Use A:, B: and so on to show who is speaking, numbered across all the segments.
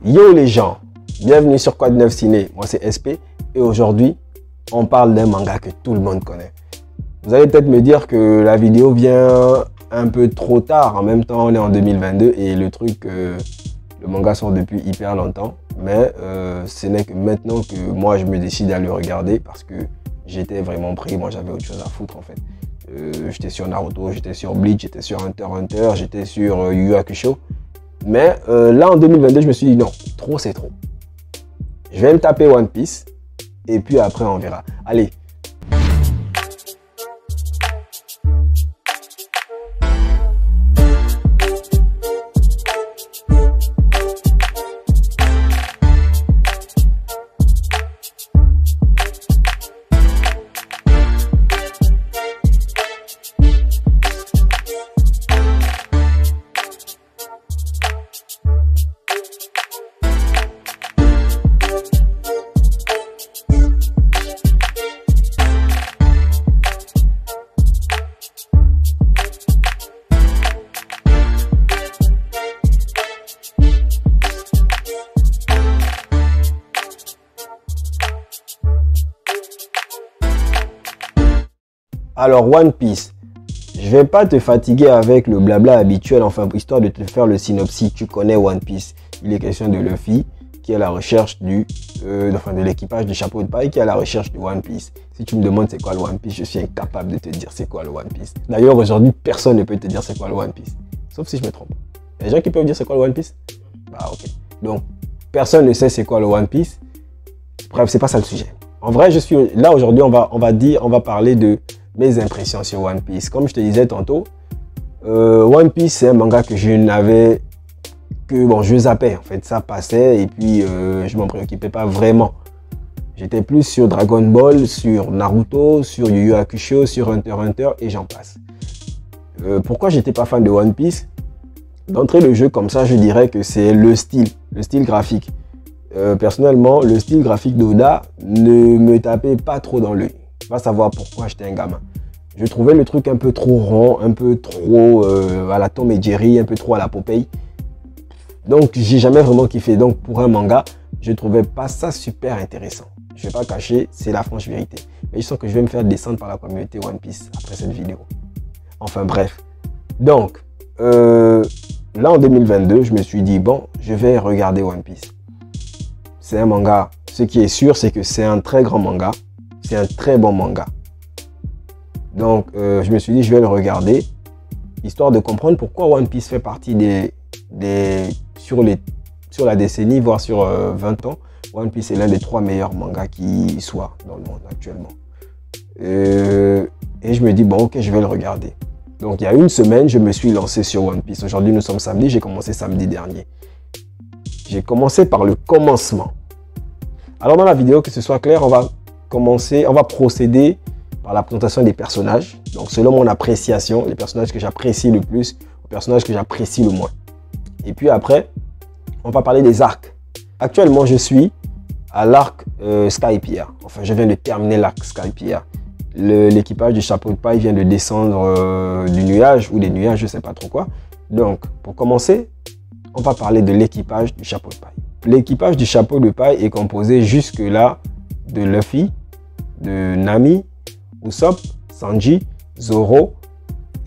A: Yo les gens, bienvenue sur Quoi de Neuf Ciné, moi c'est SP et aujourd'hui on parle d'un manga que tout le monde connaît. Vous allez peut-être me dire que la vidéo vient un peu trop tard, en même temps on est en 2022 et le manga sort depuis hyper longtemps, mais ce n'est que maintenant que moi je me décide à le regarder parce que j'étais vraiment pris, moi j'avais autre chose à foutre en fait. J'étais sur Naruto, j'étais sur Bleach, j'étais sur Hunter x Hunter, j'étais sur Yu Yu Hakusho. Mais là en 2022 je me suis dit non, trop c'est trop. Je vais me taper One Piece et puis après on verra. Allez. Alors One Piece, je vais pas te fatiguer avec le blabla habituel, enfin histoire de te faire le synopsis. Tu connais One Piece, il est question de Luffy qui est à la recherche de l'équipage du chapeau de paille qui est à la recherche de One Piece. Si tu me demandes c'est quoi le One Piece, je suis incapable de te dire c'est quoi le One Piece. D'ailleurs aujourd'hui personne ne peut te dire c'est quoi le One Piece, sauf si je me trompe. Il y a des gens qui peuvent dire c'est quoi le One Piece? Bah ok. Donc personne ne sait c'est quoi le One Piece. Bref, c'est pas ça le sujet. En vrai, je suis là aujourd'hui, on va parler de mes impressions sur One Piece. Comme je te disais tantôt, One Piece c'est un manga que je n'avais que, bon, je zappais en fait, ça passait et puis je m'en préoccupais pas vraiment. J'étais plus sur Dragon Ball, sur Naruto, sur Yu Yu Hakusho, sur Hunter x Hunter et j'en passe. Pourquoi j'étais pas fan de One Piece? D'entrée de jeu comme ça, je dirais que c'est le style graphique. Personnellement, le style graphique d'Oda ne me tapait pas trop dans l'œil. Va savoir pourquoi j'étais un gamin. Je trouvais le truc un peu trop rond, un peu trop à la Tom et Jerry, un peu trop à la Popeye. Donc j'ai jamais vraiment kiffé. Donc pour un manga, je trouvais pas ça super intéressant. Je vais pas cacher, c'est la franche vérité. Mais je sens que je vais me faire descendre par la communauté One Piece après cette vidéo. Enfin bref. Donc là en 2022, je me suis dit bon, je vais regarder One Piece. C'est un manga. Ce qui est sûr, c'est que c'est un très grand manga. C'est un très bon manga. Donc, je me suis dit, je vais le regarder, histoire de comprendre pourquoi One Piece fait partie sur la décennie, voire sur 20 ans. One Piece est l'un des 3 meilleurs mangas qui soient dans le monde actuellement. Et je me dis, bon, ok, je vais le regarder. Donc, il y a une semaine, je me suis lancé sur One Piece. Aujourd'hui, nous sommes samedi, j'ai commencé samedi dernier. J'ai commencé par le commencement. Alors, dans la vidéo, que ce soit clair, on va procéder par la présentation des personnages. Donc, selon mon appréciation, les personnages que j'apprécie le plus, les personnages que j'apprécie le moins. Et puis après, on va parler des arcs. Actuellement, je suis à l'arc Skypiea. Enfin, je viens de terminer l'arc Skypiea. L'équipage du chapeau de paille vient de descendre du nuage ou des nuages, je ne sais pas trop quoi. Donc, pour commencer, on va parler de l'équipage du chapeau de paille. L'équipage du chapeau de paille est composé jusque-là de Luffy, de Nami, Usopp, Sanji, Zoro,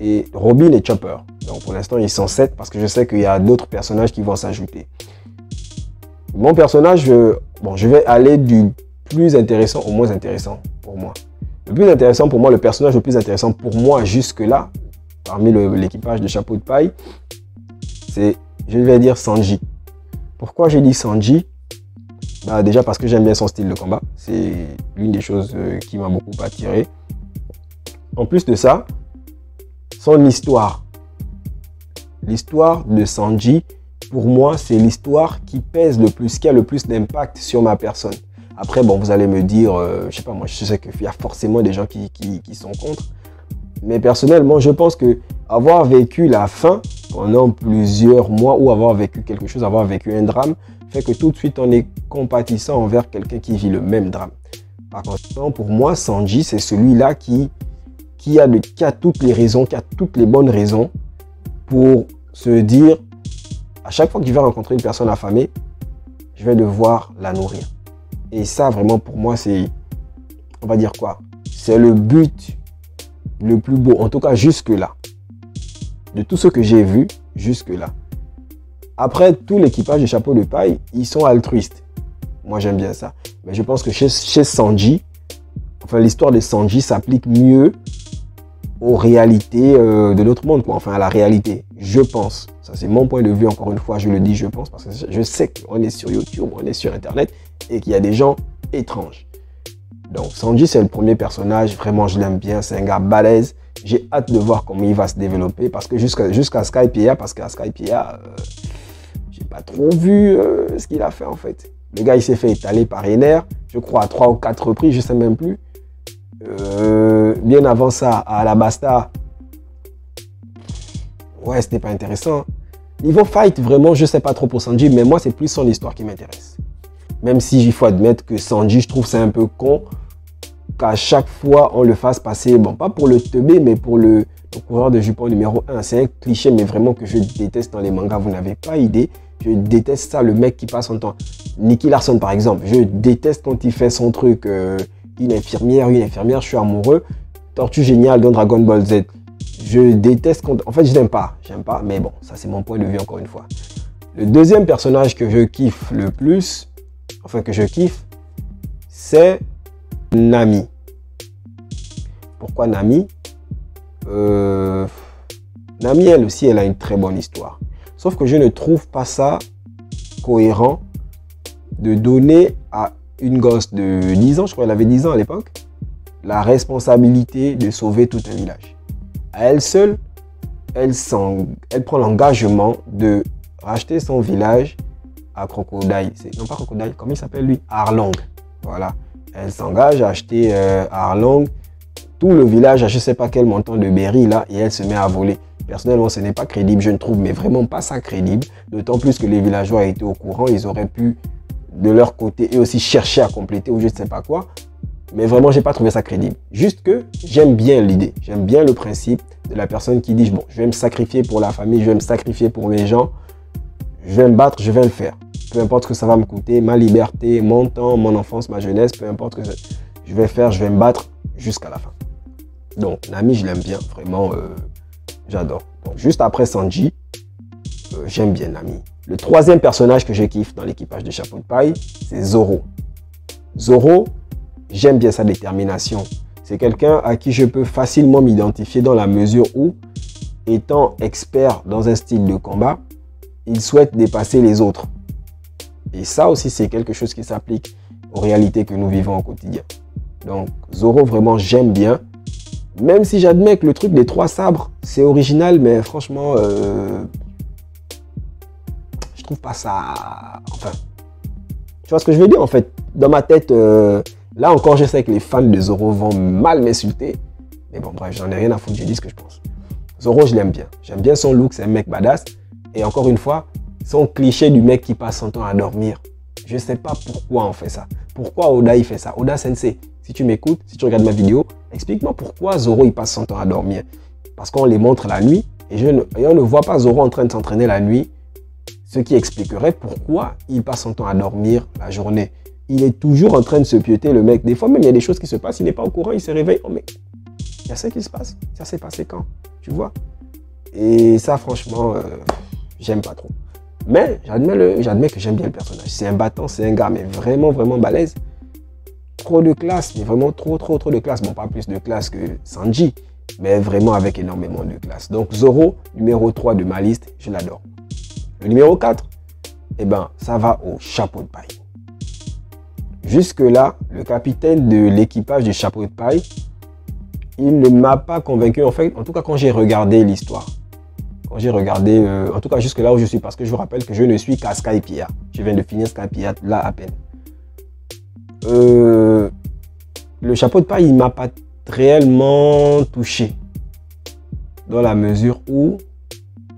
A: et Robin et Chopper. Donc pour l'instant ils sont 7 parce que je sais qu'il y a d'autres personnages qui vont s'ajouter. Mon personnage, je vais aller du plus intéressant au moins intéressant pour moi. Le plus intéressant pour moi, le personnage le plus intéressant pour moi jusque-là, parmi l'équipage de chapeau de paille, c'est, je vais dire Sanji. Pourquoi je dis Sanji? Bah déjà parce que j'aime bien son style de combat, c'est l'une des choses qui m'a beaucoup attiré. En plus de ça, son histoire. L'histoire de Sanji, pour moi, c'est l'histoire qui pèse le plus, qui a le plus d'impact sur ma personne. Après, bon, vous allez me dire, je sais pas, moi, je sais qu'il y a forcément des gens qui sont contre. Mais personnellement, je pense que avoir vécu la fin pendant plusieurs mois ou avoir vécu quelque chose, avoir vécu un drame, fait que tout de suite on est compatissant envers quelqu'un qui vit le même drame. Par conséquent, pour moi, Sanji, c'est celui-là qui a toutes les raisons, qui a toutes les bonnes raisons pour se dire, à chaque fois que je vais rencontrer une personne affamée, je vais devoir la nourrir. Et ça, vraiment, pour moi, c'est, on va dire quoi? C'est le but le plus beau, en tout cas jusque-là. De tout ce que j'ai vu jusque-là. Après, tout l'équipage de Chapeau de Paille, ils sont altruistes. Moi, j'aime bien ça. Mais je pense que chez Sanji, enfin, l'histoire de Sanji s'applique mieux aux réalités de l'autre monde, quoi. Enfin, à la réalité, je pense. Ça, c'est mon point de vue, encore une fois, je le dis, je pense, parce que je sais qu'on est sur YouTube, on est sur Internet, et qu'il y a des gens étranges. Donc, Sanji, c'est le premier personnage, vraiment, je l'aime bien, c'est un gars balèze. J'ai hâte de voir comment il va se développer, parce que jusqu'à Skypiea, parce qu'à Skypiea, j'ai pas trop vu ce qu'il a fait, en fait. Le gars, il s'est fait étaler par Ener, je crois, à 3 ou 4 reprises, je sais même plus. Bien avant ça, à Alabasta, ouais, c'était pas intéressant. Niveau fight, vraiment, je sais pas trop pour Sanji, mais moi, c'est plus son histoire qui m'intéresse. Même si il faut admettre que Sanji, je trouve c'est un peu con qu'à chaque fois, on le fasse passer, bon, pas pour le teubé, mais pour le coureur de jupon numéro 1. C'est un cliché, mais vraiment que je déteste dans les mangas, vous n'avez pas idée. Je déteste ça, le mec qui passe son temps. Nicky Larson, par exemple, je déteste quand il fait son truc, une infirmière, je suis amoureux. Tortue géniale dans Dragon Ball Z. Je déteste quand... En fait, je n'aime pas, mais bon, ça c'est mon point de vue encore une fois. Le deuxième personnage que je kiffe le plus, enfin que je kiffe, c'est Nami. Pourquoi Nami? Nami, elle aussi, elle a une très bonne histoire. Sauf que je ne trouve pas ça cohérent de donner à une gosse de 10 ans, je crois qu'elle avait 10 ans à l'époque, la responsabilité de sauver tout un village. À elle seule, elle prend l'engagement de racheter son village à Crocodile. Non, pas Crocodile, comment il s'appelle lui? Arlong. Voilà. Elle s'engage à acheter Arlong, tout le village à je ne sais pas quel montant de berry là, et elle se met à voler. Personnellement, ce n'est pas crédible, je ne trouve mais vraiment pas ça crédible. D'autant plus que les villageois étaient au courant, ils auraient pu de leur côté et aussi chercher à compléter ou je ne sais pas quoi. Mais vraiment, j'ai pas trouvé ça crédible. Juste que j'aime bien l'idée, j'aime bien le principe de la personne qui dit bon, je vais me sacrifier pour la famille, je vais me sacrifier pour mes gens, je vais me battre, je vais le faire. Peu importe ce que ça va me coûter, ma liberté, mon temps, mon enfance, ma jeunesse, peu importe ce que je vais faire, je vais me battre jusqu'à la fin. Donc, Nami, je l'aime bien, vraiment, j'adore. Donc, juste après Sanji, j'aime bien Nami. Le troisième personnage que je kiffe dans l'équipage de Chapeau de Paille, c'est Zoro. Zoro, j'aime bien sa détermination. C'est quelqu'un à qui je peux facilement m'identifier dans la mesure où, étant expert dans un style de combat, il souhaite dépasser les autres. Et ça aussi, c'est quelque chose qui s'applique aux réalités que nous vivons au quotidien. Donc, Zoro, vraiment, j'aime bien. Même si j'admets que le truc des 3 sabres, c'est original, mais franchement, je trouve pas ça... Enfin, tu vois ce que je veux dire, en fait. Dans ma tête, là encore, je sais que les fans de Zoro vont mal m'insulter. Mais bon, bref, j'en ai rien à foutre, je dis ce que je pense. Zoro, je l'aime bien. J'aime bien son look, c'est un mec badass. Et encore une fois, son cliché du mec qui passe son temps à dormir. Je ne sais pas pourquoi on fait ça. Pourquoi Oda il fait ça? Oda Sensei, si tu m'écoutes, si tu regardes ma vidéo, explique-moi pourquoi Zoro il passe son temps à dormir. Parce qu'on les montre la nuit et on ne voit pas Zoro en train de s'entraîner la nuit. Ce qui expliquerait pourquoi il passe son temps à dormir la journée. Il est toujours en train de se piéter le mec. Des fois même il y a des choses qui se passent, il n'est pas au courant, il se réveille. Oh mais il y a ça qui se passe. Ça s'est passé quand? Tu vois? Et ça franchement, j'aime pas trop. Mais j'admets que j'aime bien le personnage. C'est un battant, c'est un gars, mais vraiment, vraiment balèze. Trop de classe, mais vraiment trop de classe. Bon, pas plus de classe que Sanji, mais vraiment avec énormément de classe. Donc Zoro, numéro 3 de ma liste, je l'adore. Le numéro 4, eh ben, ça va au Chapeau de Paille. Jusque-là, le capitaine de l'équipage du Chapeau de Paille, il ne m'a pas convaincu, en fait, en tout cas quand j'ai regardé l'histoire. Quand j'ai regardé, en tout cas jusque là où je suis, parce que je vous rappelle que je ne suis qu'à Skypiea. Je viens de finir Skypiea là à peine. Le Chapeau de Paille, il ne m'a pas réellement touché. Dans la mesure où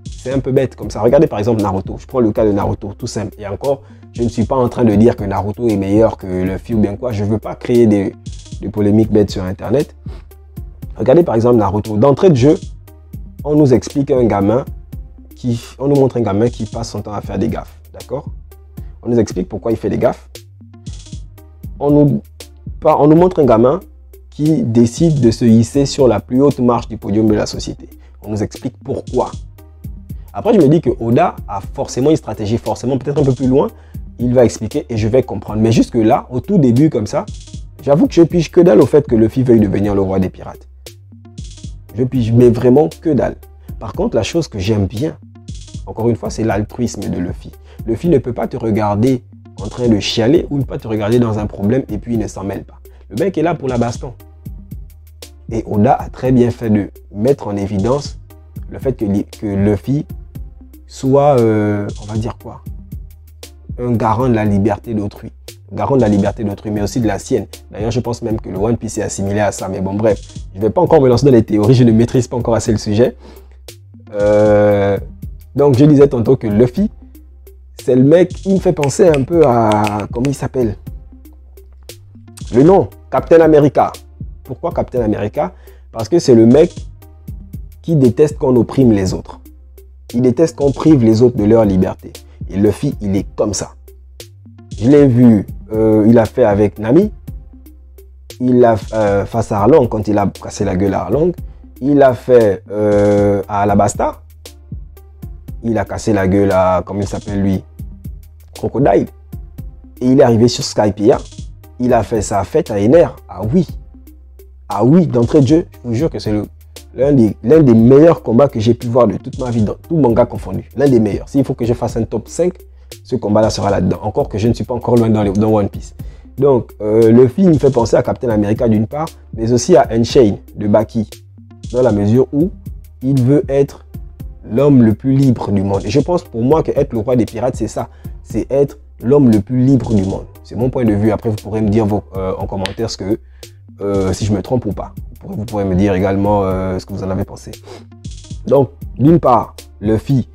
A: c'est un peu bête comme ça. Regardez par exemple Naruto. Je prends le cas de Naruto, tout simple. Et encore, je ne suis pas en train de dire que Naruto est meilleur que Luffy ou bien quoi. Je ne veux pas créer des polémiques bêtes sur Internet. Regardez par exemple Naruto. D'entrée de jeu, on nous explique on nous montre un gamin qui passe son temps à faire des gaffes, d'accord? On nous explique pourquoi il fait des gaffes. On nous montre un gamin qui décide de se hisser sur la plus haute marche du podium de la société. On nous explique pourquoi. Après, je me dis que Oda a forcément une stratégie, forcément peut-être un peu plus loin. Il va expliquer et je vais comprendre. Mais jusque là, au tout début comme ça, j'avoue que je pige que dalle au fait que Luffy veuille devenir le roi des pirates. Je pige, mais vraiment que dalle. Par contre, la chose que j'aime bien, encore une fois, c'est l'altruisme de Luffy. Luffy ne peut pas te regarder en train de chialer ou ne pas te regarder dans un problème et puis il ne s'en mêle pas. Le mec est là pour la baston. Et Oda a très bien fait de mettre en évidence le fait que Luffy soit, on va dire quoi, un garant de la liberté d'autrui. Garant de la liberté d'autrui, mais aussi de la sienne. D'ailleurs, je pense même que le One Piece est assimilé à ça. Mais bon, bref, je ne vais pas encore me lancer dans les théories, je ne maîtrise pas encore assez le sujet. Donc, je disais tantôt que Luffy, c'est le mec, il me fait penser un peu à, comment il s'appelle? Le nom, Captain America. Pourquoi Captain America? Parce que c'est le mec qui déteste qu'on opprime les autres. Il déteste qu'on prive les autres de leur liberté. Et Luffy, il est comme ça. Je l'ai vu, il a fait avec Nami. Il a face à Arlong, quand il a cassé la gueule à Arlong. Il a fait à Alabasta. Il a cassé la gueule à, comment il s'appelle lui? Crocodile. Et il est arrivé sur Skypiea. Il a fait sa fête à Ener. Ah oui. Ah oui, d'entrée de jeu, je vous jure que c'est l'un des meilleurs combats que j'ai pu voir de toute ma vie, dans tout manga confondu. L'un des meilleurs. S'il faut que je fasse un top 5, ce combat-là sera là-dedans. Encore que je ne suis pas encore loin dans One Piece. Donc, le film me fait penser à Captain America d'une part, mais aussi à Unchained de Baki. Dans la mesure où il veut être l'homme le plus libre du monde. Et je pense pour moi que être le roi des pirates, c'est ça. C'est être l'homme le plus libre du monde. C'est mon point de vue. Après, vous pourrez me dire en commentaire ce que, si je me trompe ou pas. Vous pourrez me dire également ce que vous en avez pensé. Donc, d'une part, Luffy,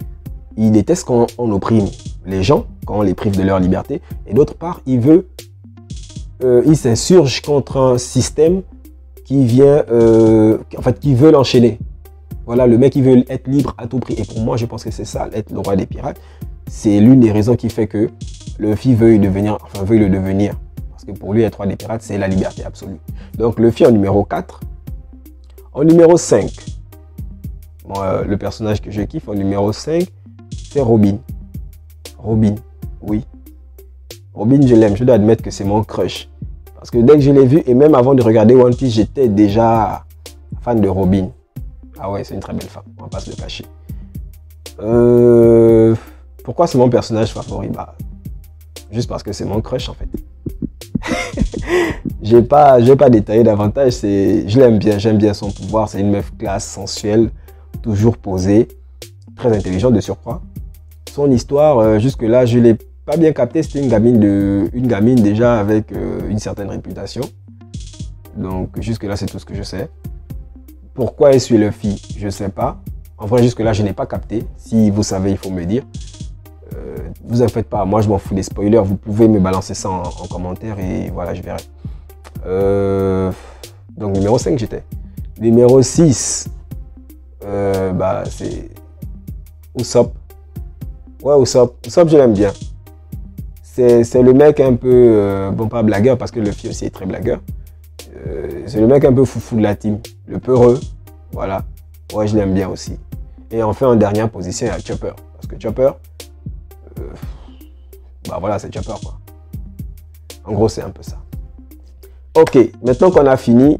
A: il déteste quand on opprime les gens, quand on les prive de leur liberté. Et d'autre part, il s'insurge contre un système qui vient, en fait, qui veut l'enchaîner. Voilà, le mec, il veut être libre à tout prix. Et pour moi, je pense que c'est ça, être le roi des pirates. C'est l'une des raisons qui fait que Luffy veuille le devenir. Parce que pour lui, être roi des pirates, c'est la liberté absolue. Donc, Luffy en numéro 4. En numéro 5, le personnage que je kiffe en numéro 5, c'est Robin. Robin, oui. Robin, je l'aime. Je dois admettre que c'est mon crush. Parce que dès que je l'ai vu, et même avant de regarder One Piece, j'étais déjà fan de Robin. Ah ouais, c'est une très belle femme, on va pas se le cacher. Pourquoi c'est mon personnage favori? Bah, juste parce que c'est mon crush en fait. Je vais pas détailler davantage, je l'aime bien, j'aime bien son pouvoir, c'est une meuf classe, sensuelle, toujours posée, très intelligente de surcroît. Son histoire, jusque-là, je l'ai pas bien capté, c'était une gamine déjà avec une certaine réputation. Donc jusque-là, c'est tout ce que je sais. Pourquoi elle suit Luffy, je ne sais pas. En vrai, jusque-là, je n'ai pas capté. Si vous savez, il faut me dire. Vous en faites pas, moi je m'en fous des spoilers. Vous pouvez me balancer ça en commentaire et voilà, je verrai. Donc numéro 5, j'étais. Numéro 6, bah, c'est Usopp. Ouais, Usopp, je l'aime bien. C'est le mec un peu, bon pas blagueur parce que Luffy aussi est très blagueur. C'est le mec un peu foufou de la team, le peureux, voilà. Ouais, je l'aime bien aussi. Et enfin, en dernière position, il y a Chopper. Parce que Chopper, bah voilà, c'est Chopper quoi. En gros, c'est un peu ça. Ok, maintenant qu'on a fini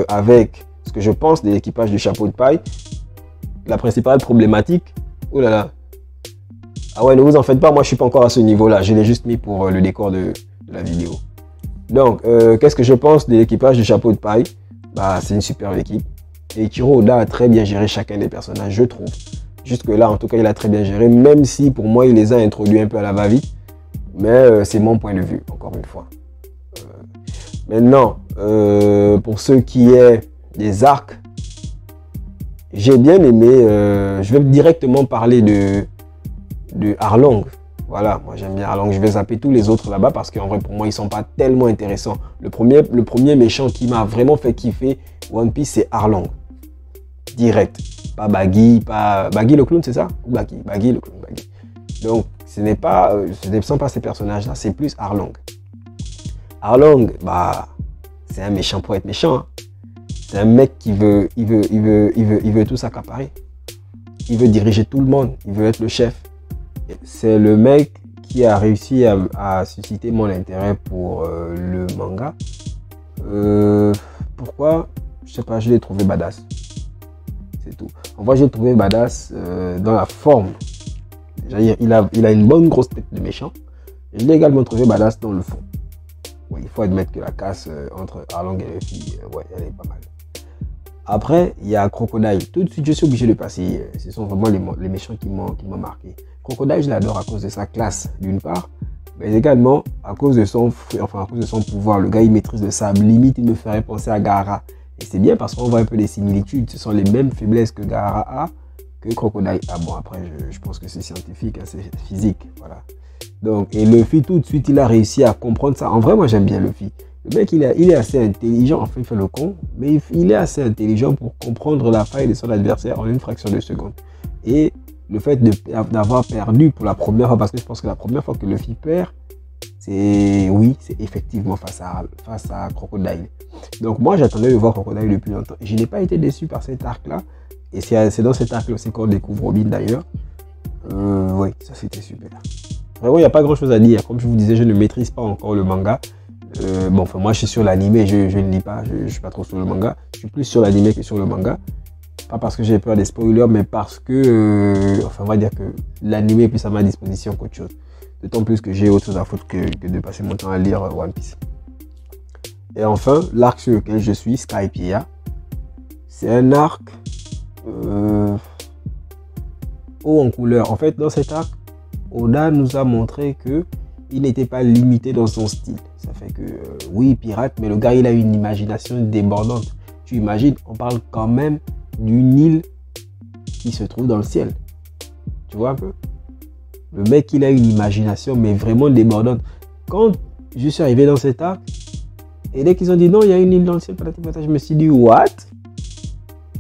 A: avec ce que je pense de l'équipage du chapeau de paille, la principale problématique, oh là là. Ah ouais, ne vous en faites pas, moi je suis pas encore à ce niveau-là. Je l'ai juste mis pour le décor de la vidéo. Donc, qu'est-ce que je pense de l'équipage du chapeau de paille? Bah, c'est une superbe équipe. Et Ichiro Oda a très bien géré chacun des personnages, je trouve. Jusque-là, en tout cas, il a très bien géré, même si pour moi, il les a introduits un peu à la va-vite. Mais c'est mon point de vue, encore une fois. Maintenant, pour ce qui est des arcs, j'ai bien aimé, je vais directement parler de Arlong. Voilà, moi j'aime bien Arlong, je vais zapper tous les autres là-bas parce qu'en vrai pour moi ils sont pas tellement intéressants. Le premier méchant qui m'a vraiment fait kiffer One Piece c'est Arlong. Direct. Pas Baggy, pas Baggy le clown c'est ça? Ou Baggy le clown, Baggy. Donc, ce ne sont pas ces personnages-là, c'est plus Arlong. Arlong, bah, c'est un méchant pour être méchant. Hein. C'est un mec qui veut tout s'accaparer. Il veut diriger tout le monde, il veut être le chef. C'est le mec qui a réussi à susciter mon intérêt pour le manga. Pourquoi? Je sais pas, je l'ai trouvé badass. C'est tout. En vrai, j'ai trouvé badass dans la forme. Déjà, il a une bonne grosse tête de méchant. Et je l'ai également trouvé badass dans le fond. Ouais, il faut admettre que la casse entre Arlong et Luffy, ouais, elle est pas mal. Après, il y a Crocodile. Tout de suite, je suis obligé de passer. Ce sont vraiment les méchants qui m'ont marqué. Crocodile, je l'adore à cause de sa classe, d'une part. Mais également à cause de son pouvoir. Le gars, il maîtrise le sable. Limite, il me ferait penser à Gaara. Et c'est bien parce qu'on voit un peu les similitudes. Ce sont les mêmes faiblesses que Gaara a, que Crocodile a. Bon, après, je pense que c'est scientifique, hein, c'est physique. Voilà. Donc, et Luffy, tout de suite, il a réussi à comprendre ça. En vrai, moi, j'aime bien Luffy. Le mec, il est assez intelligent. Enfin, il fait le con, mais il est assez intelligent pour comprendre la faille de son adversaire en une fraction de seconde. Et le fait d'avoir perdu pour la première fois, parce que je pense que la première fois que Luffy perd, c'est effectivement face à Crocodile. Donc moi, j'attendais de voir Crocodile depuis longtemps. Je n'ai pas été déçu par cet arc-là. Et c'est dans cet arc-là aussi qu'on découvre Robin d'ailleurs. Oui, ça c'était super. Vraiment, il n'y a pas grand-chose à dire. Comme je vous disais, je ne maîtrise pas encore le manga. Bon, enfin, moi, je suis sur l'anime, je ne lis pas, je ne suis pas trop sur le manga. Je suis plus sur l'anime que sur le manga. Pas parce que j'ai peur des spoilers, mais parce que, enfin, on va dire que l'anime est plus à ma disposition qu'autre chose. D'autant plus que j'ai autre chose à foutre que de passer mon temps à lire One Piece. Et enfin, l'arc sur lequel je suis, Skypiea, c'est un arc haut en couleur. En fait, dans cet arc, Oda nous a montré que il n'était pas limité dans son style. Ça fait que, oui, pirate, mais le gars, il a une imagination débordante. Tu imagines, on parle quand même d'une île qui se trouve dans le ciel. Tu vois un peu? Le mec, il a une imagination, mais vraiment débordante. Quand je suis arrivé dans cet arc, et dès qu'ils ont dit non, il y a une île dans le ciel, je me suis dit, what?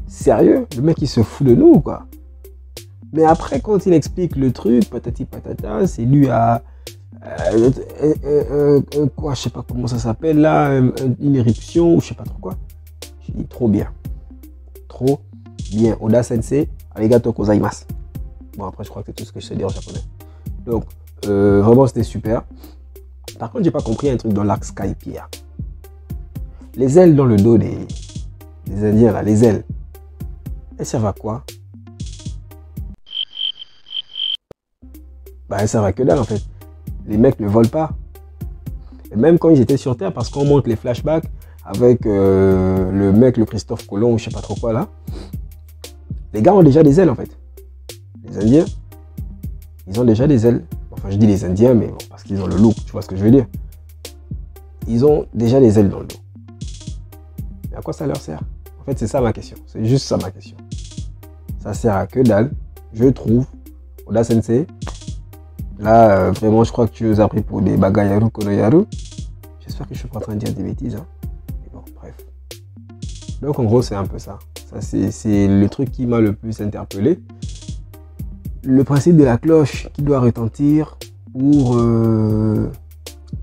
A: Sérieux? Le mec, il se fout de nous, quoi. Mais après, quand il explique le truc, patati patata, c'est dû à quoi, je sais pas comment ça s'appelle là, une éruption ou je sais pas trop quoi. J'ai dit trop bien. Trop bien. Oda Sensei, arigato gozaimasu. Bon, après, je crois que c'est tout ce que je sais dire en japonais. Donc, vraiment, c'était super. Par contre, j'ai pas compris un truc dans l'arc Skypiea. Les ailes dans le dos des Indiens, là, les ailes, elles servent à quoi? Bah, elles servent à que dalle, en fait. Les mecs ne volent pas. Et même quand ils étaient sur Terre, parce qu'on montre les flashbacks avec le mec, le Christophe Colomb, ou je sais pas trop quoi, là, les gars ont déjà des ailes, en fait. Les Indiens, ils ont déjà des ailes. Enfin, je dis les Indiens, mais bon, parce qu'ils ont le look, tu vois ce que je veux dire. Ils ont déjà des ailes dans le dos. Mais à quoi ça leur sert? En fait, c'est ça ma question. C'est juste ça ma question. Ça sert à que dalle, je trouve. Oda Sensei, là, vraiment, je crois que tu nous as pris pour des bagayaru konoyaru. J'espère que je suis pas en train de dire des bêtises. Hein. Mais bon, bref. Donc, en gros, c'est un peu ça. Ça, c'est le truc qui m'a le plus interpellé. Le principe de la cloche qui doit retentir pour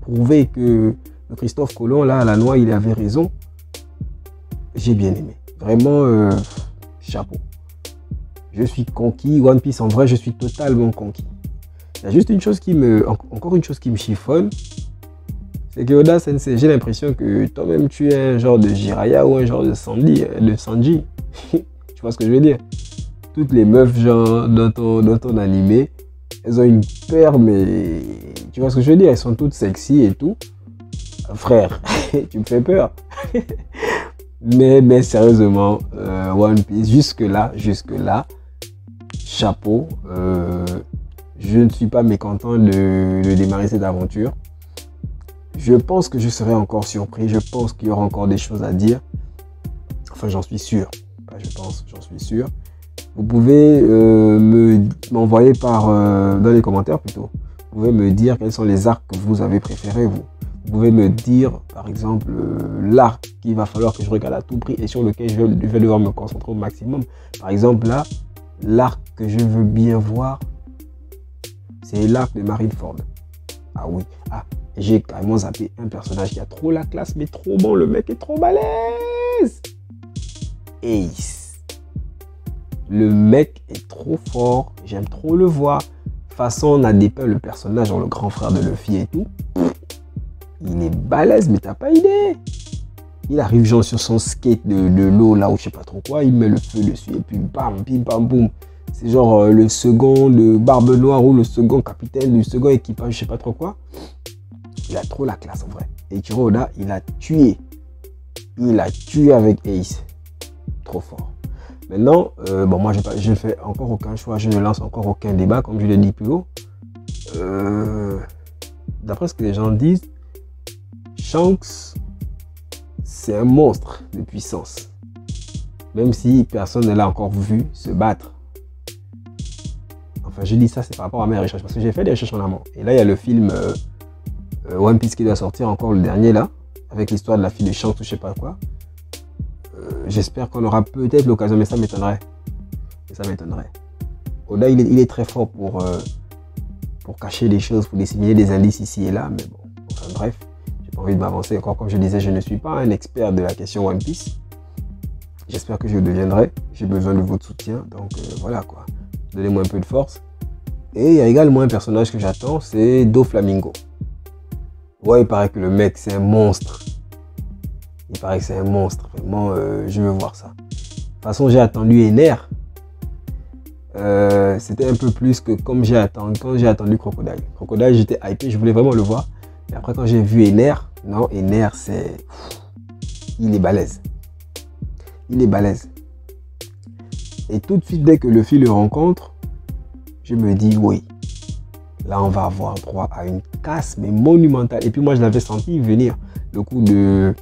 A: prouver que le Christophe Colomb, là, à la noix, il avait raison. J'ai bien aimé. Vraiment, chapeau. Je suis conquis. One Piece, en vrai, je suis totalement conquis. Il y a juste une chose encore une chose qui me chiffonne, c'est que Oda Sensei, j'ai l'impression que toi-même tu es un genre de Jiraiya ou un genre de Sanji. Tu vois ce que je veux dire? Toutes les meufs genre dans ton animé, elles ont une paire, mais tu vois ce que je veux dire? Elles sont toutes sexy et tout. Frère, tu me fais peur. mais sérieusement, One Piece, jusque là, chapeau. Je ne suis pas mécontent de démarrer cette aventure. Je pense que je serai encore surpris. Je pense qu'il y aura encore des choses à dire. Enfin, j'en suis sûr. Pas je pense, j'en suis sûr. Vous pouvez m'envoyer dans les commentaires plutôt. Vous pouvez me dire quels sont les arcs que vous avez préférés, vous. Vous pouvez me dire, par exemple, l'arc qu'il va falloir que je regarde à tout prix et sur lequel je vais devoir me concentrer au maximum. Par exemple, là, l'arc que je veux bien voir, C'est l'arc de Marineford. Ah oui. Ah, j'ai carrément zappé un personnage qui a trop la classe, mais trop bon. Le mec est trop balèze. Ace. Le mec est trop fort. J'aime trop le voir. De toute façon, on a dépeint le personnage, genre le grand frère de Luffy et tout. Il est balèze, mais t'as pas idée. Il arrive genre sur son skate de l'eau, là où je sais pas trop quoi. Il met le feu dessus et puis bam, bim, bam, boum. C'est genre le second de Barbe Noire ou le second capitaine du second équipage, je sais pas trop quoi. Il a trop la classe en vrai. Et Eiichiro Oda, il a tué. Il a tué avec Ace. Trop fort. Maintenant, bon, moi, je ne fais encore aucun choix. Je ne lance encore aucun débat, comme je l'ai dit plus haut. D'après ce que les gens disent, Shanks, c'est un monstre de puissance. Même si personne ne l'a encore vu se battre. Enfin, je dis ça, c'est par rapport à mes recherches. Parce que j'ai fait des recherches en amont. Et là, il y a le film One Piece qui doit sortir, encore le dernier là. Avec l'histoire de la fille de Shanks ou je sais pas quoi. J'espère qu'on aura peut-être l'occasion, mais ça m'étonnerait. Oda, il est très fort pour cacher des choses, pour disséminer des indices ici et là. Mais bon, enfin bref, j'ai pas envie de m'avancer. Encore comme je disais, je ne suis pas un expert de la question One Piece. J'espère que je le deviendrai. J'ai besoin de votre soutien. Donc voilà quoi. Donnez-moi un peu de force. Et il y a également un personnage que j'attends, c'est Doflamingo. Ouais, il paraît que le mec, c'est un monstre. Il paraît que c'est un monstre. Vraiment, je veux voir ça. De toute façon, j'ai attendu Ener. C'était un peu plus que comme quand j'ai attendu Crocodile. Crocodile, j'étais hypé, je voulais vraiment le voir. Et après, quand j'ai vu Ener, non, Ener, c'est... Il est balèze. Il est balèze. Et tout de suite, dès que Luffy le rencontre, je me dis, oui, là, on va avoir droit à une casse, mais monumentale. Et puis moi, je l'avais senti venir. Le coup de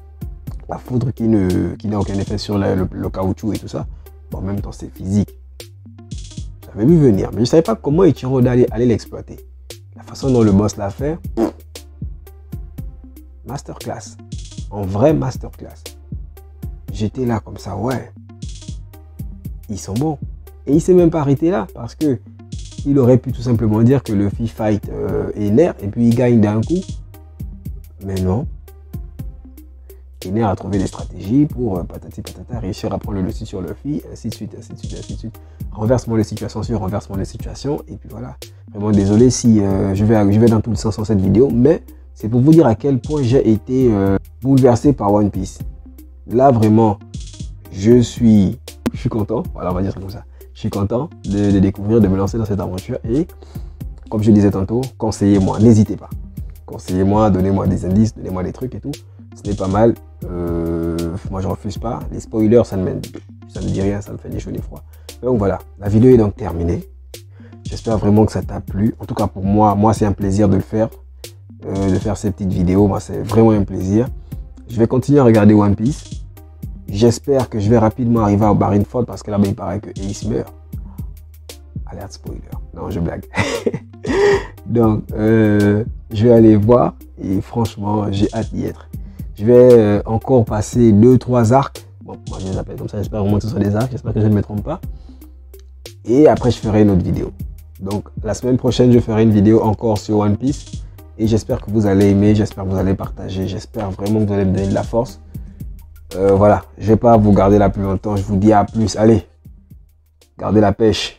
A: la foudre qui n'a aucun effet sur le caoutchouc et tout ça. Bon, en même temps, c'est physique. J'avais vu venir, mais je ne savais pas comment Eiichiro Oda allait l'exploiter. La façon dont le boss l'a fait, masterclass. En vrai masterclass. J'étais là comme ça, ouais. Ils sont bons. Et il ne s'est même pas arrêté là, parce que il aurait pu tout simplement dire que Luffy fight Ener et puis il gagne d'un coup. Mais non. Ener a trouvé des stratégies pour patati patata réussir à prendre le dessus sur Luffy, ainsi de suite, ainsi de suite, ainsi de suite. Renversement de situation sur renversement de situation. Et puis voilà. Vraiment désolé si je vais dans tout le sens dans cette vidéo, mais c'est pour vous dire à quel point j'ai été bouleversé par One Piece. Là vraiment, je suis content. Voilà, on va dire ça comme ça. Je suis content de découvrir, de me lancer dans cette aventure. Et comme je disais tantôt, conseillez-moi, n'hésitez pas. Conseillez-moi, donnez-moi des indices, donnez-moi des trucs et tout. Ce n'est pas mal. Moi, je refuse pas. Les spoilers, ça ne me dit rien, ça me fait ni chaud ni froid. Donc voilà, la vidéo est donc terminée. J'espère vraiment que ça t'a plu. En tout cas, pour moi c'est un plaisir de le faire. De faire ces petites vidéos. Moi, c'est vraiment un plaisir. Je vais continuer à regarder One Piece. J'espère que je vais rapidement arriver à Marineford parce que là-bas, il paraît que Ace meurt. Alerte spoiler. Non, je blague. Donc, je vais aller voir et franchement, j'ai hâte d'y être. Je vais encore passer 2-3 arcs. Bon, moi, je les appelle comme ça. J'espère vraiment que ce soit des arcs. J'espère que je ne me trompe pas. Et après, je ferai une autre vidéo. Donc, la semaine prochaine, je ferai une vidéo encore sur One Piece. Et j'espère que vous allez aimer. J'espère que vous allez partager. J'espère vraiment que vous allez me donner de la force. Voilà, je ne vais pas vous garder là plus longtemps. Je vous dis à plus. Allez, gardez la pêche.